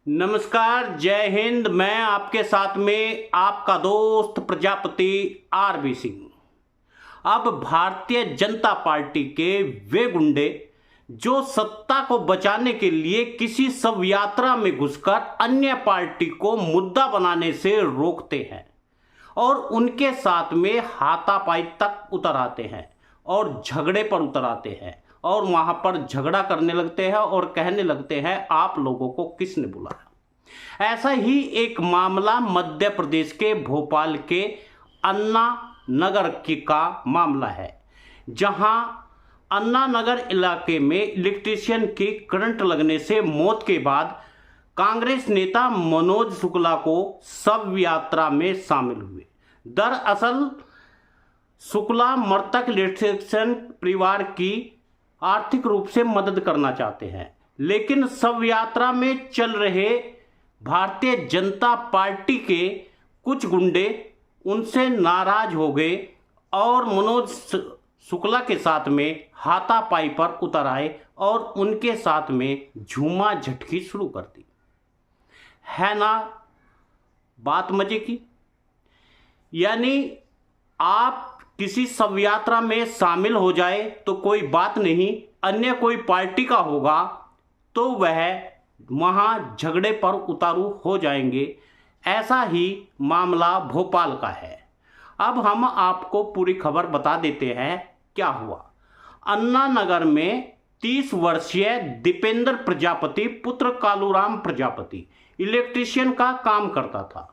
नमस्कार, जय हिंद। मैं आपके साथ में आपका दोस्त प्रजापति आरबी सिंह। अब भारतीय जनता पार्टी के वे गुंडे जो सत्ता को बचाने के लिए किसी शव यात्रा में घुसकर अन्य पार्टी को मुद्दा बनाने से रोकते हैं और उनके साथ में हाथापाई तक उतर आते हैं और झगड़े पर उतर आते हैं और वहां पर झगड़ा करने लगते हैं और कहने लगते हैं आप लोगों को किसने बुलाया। ऐसा ही एक मामला मध्य प्रदेश के भोपाल के अन्ना नगर का मामला है, जहां अन्ना नगर इलाके में इलेक्ट्रीशियन की करंट लगने से मौत के बाद कांग्रेस नेता मनोज शुक्ला को शव यात्रा में शामिल हुए। दरअसल शुक्ला मृतक इलेक्ट्रीशियन परिवार की आर्थिक रूप से मदद करना चाहते हैं, लेकिन शव यात्रा में चल रहे भारतीय जनता पार्टी के कुछ गुंडे उनसे नाराज हो गए और मनोज शुक्ला के साथ में हाथापाई पर उतर आए और उनके साथ में झूमा झटकी शुरू कर दी। है ना बात मजे की। यानी आप किसी शव यात्रा में शामिल हो जाए तो कोई बात नहीं, अन्य कोई पार्टी का होगा तो वह वहां झगड़े पर उतारू हो जाएंगे। ऐसा ही मामला भोपाल का है। अब हम आपको पूरी खबर बता देते हैं क्या हुआ। अन्ना नगर में 30 वर्षीय दीपेंद्र प्रजापति पुत्र कालूराम प्रजापति इलेक्ट्रीशियन का काम करता था।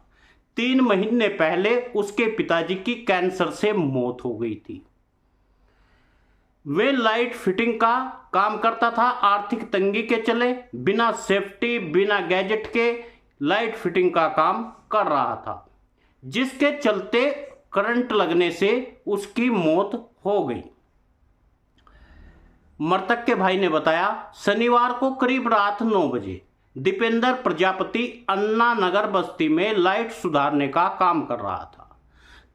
3 महीने पहले उसके पिताजी की कैंसर से मौत हो गई थी। वे लाइट फिटिंग का काम करता था। आर्थिक तंगी के चले बिना सेफ्टी बिना गैजेट के लाइट फिटिंग का काम कर रहा था, जिसके चलते करंट लगने से उसकी मौत हो गई। मृतक के भाई ने बताया, शनिवार को करीब रात 9 बजे दीपेंद्र प्रजापति अन्ना नगर बस्ती में लाइट सुधारने का काम कर रहा था।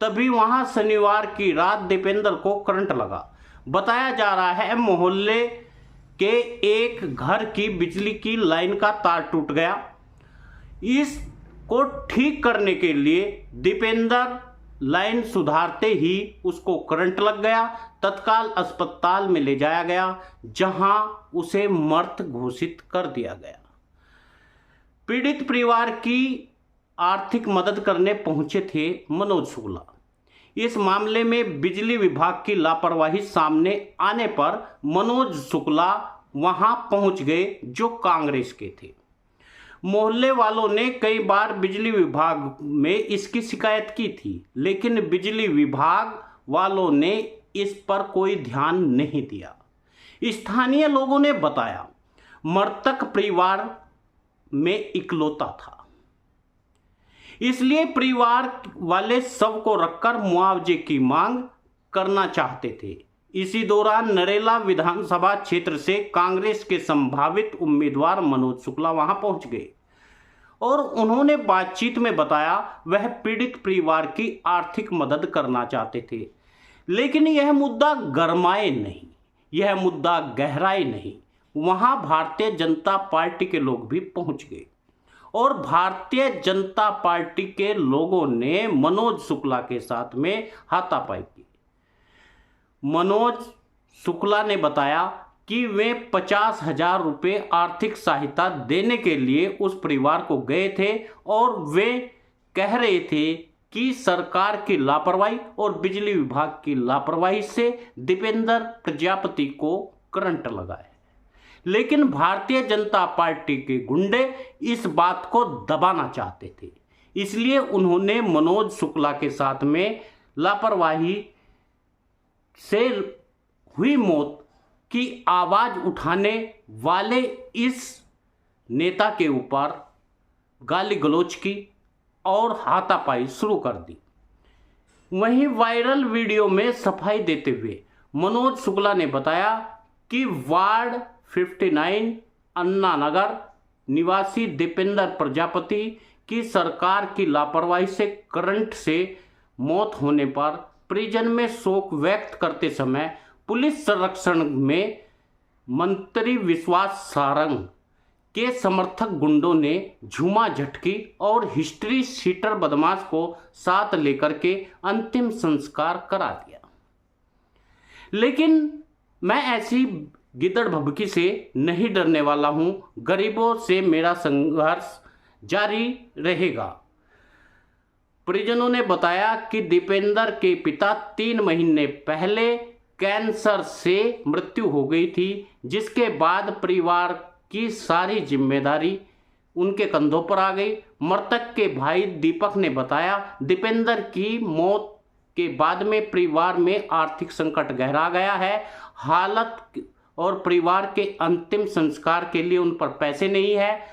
तभी वहां शनिवार की रात दीपेंद्र को करंट लगा। बताया जा रहा है मोहल्ले के एक घर की बिजली की लाइन का तार टूट गया। इसको ठीक करने के लिए दीपेंद्र लाइन सुधारते ही उसको करंट लग गया। तत्काल अस्पताल में ले जाया गया, जहां उसे मृत घोषित कर दिया गया। पीड़ित परिवार की आर्थिक मदद करने पहुंचे थे मनोज शुक्ला। इस मामले में बिजली विभाग की लापरवाही सामने आने पर मनोज शुक्ला वहां पहुंच गए, जो कांग्रेस के थे। मोहल्ले वालों ने कई बार बिजली विभाग में इसकी शिकायत की थी, लेकिन बिजली विभाग वालों ने इस पर कोई ध्यान नहीं दिया। स्थानीय लोगों ने बताया, मृतक परिवार में इकलौता था, इसलिए परिवार वाले शव को रखकर मुआवजे की मांग करना चाहते थे। इसी दौरान नरेला विधानसभा क्षेत्र से कांग्रेस के संभावित उम्मीदवार मनोज शुक्ला वहां पहुंच गए और उन्होंने बातचीत में बताया वह पीड़ित परिवार की आर्थिक मदद करना चाहते थे, लेकिन यह मुद्दा गरमाए नहीं, यह मुद्दा गहराए नहीं। वहां भारतीय जनता पार्टी के लोग भी पहुंच गए और भारतीय जनता पार्टी के लोगों ने मनोज शुक्ला के साथ में हाथापाई की। मनोज शुक्ला ने बताया कि वे 50,000 रुपये आर्थिक सहायता देने के लिए उस परिवार को गए थे और वे कह रहे थे कि सरकार की लापरवाही और बिजली विभाग की लापरवाही से दीपेंद्र प्रजापति को करंट लगा है। लेकिन भारतीय जनता पार्टी के गुंडे इस बात को दबाना चाहते थे, इसलिए उन्होंने मनोज शुक्ला के साथ में लापरवाही से हुई मौत की आवाज उठाने वाले इस नेता के ऊपर गाली गलौज की और हाथापाई शुरू कर दी। वहीं वायरल वीडियो में सफाई देते हुए मनोज शुक्ला ने बताया कि वार्ड 59 अन्ना नगर निवासी दीपेंद्र प्रजापति की सरकार की लापरवाही से करंट से मौत होने पर परिजन में शोक व्यक्त करते समय पुलिस संरक्षण में मंत्री विश्वास सारंग के समर्थक गुंडों ने झूमा झटकी और हिस्ट्री शीटर बदमाश को साथ लेकर के अंतिम संस्कार करा दिया। लेकिन मैं ऐसी गिदड़ भभकी से नहीं डरने वाला हूं। गरीबों से मेरा संघर्ष जारी रहेगा। परिजनों ने बताया कि दीपेंद्र के पिता 3 महीने पहले कैंसर से मृत्यु हो गई थी, जिसके बाद परिवार की सारी जिम्मेदारी उनके कंधों पर आ गई। मृतक के भाई दीपक ने बताया, दीपेंद्र की मौत के बाद में परिवार में आर्थिक संकट गहरा गया है। हालत और परिवार के अंतिम संस्कार के लिए उन पर पैसे नहीं है।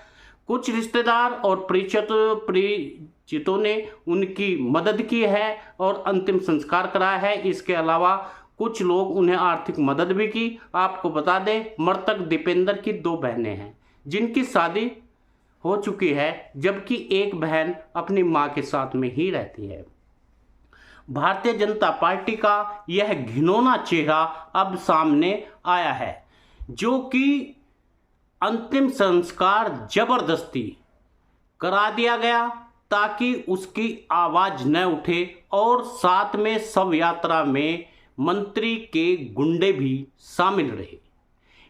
कुछ रिश्तेदार और परिचितों ने उनकी मदद की है और अंतिम संस्कार कराया है। इसके अलावा कुछ लोग उन्हें आर्थिक मदद भी की। आपको बता दें, मृतक दीपेंद्र की 2 बहनें हैं जिनकी शादी हो चुकी है, जबकि एक बहन अपनी मां के साथ में ही रहती है। भारतीय जनता पार्टी का यह घिनौना चेहरा अब सामने आया है, जो कि अंतिम संस्कार जबरदस्ती करा दिया गया ताकि उसकी आवाज न उठे, और साथ में शव यात्रा में मंत्री के गुंडे भी शामिल रहे।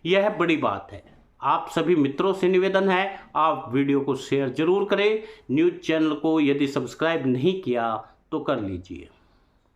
यह बड़ी बात है। आप सभी मित्रों से निवेदन है, आप वीडियो को शेयर जरूर करें। न्यूज़ चैनल को यदि सब्सक्राइब नहीं किया तो कर लीजिए।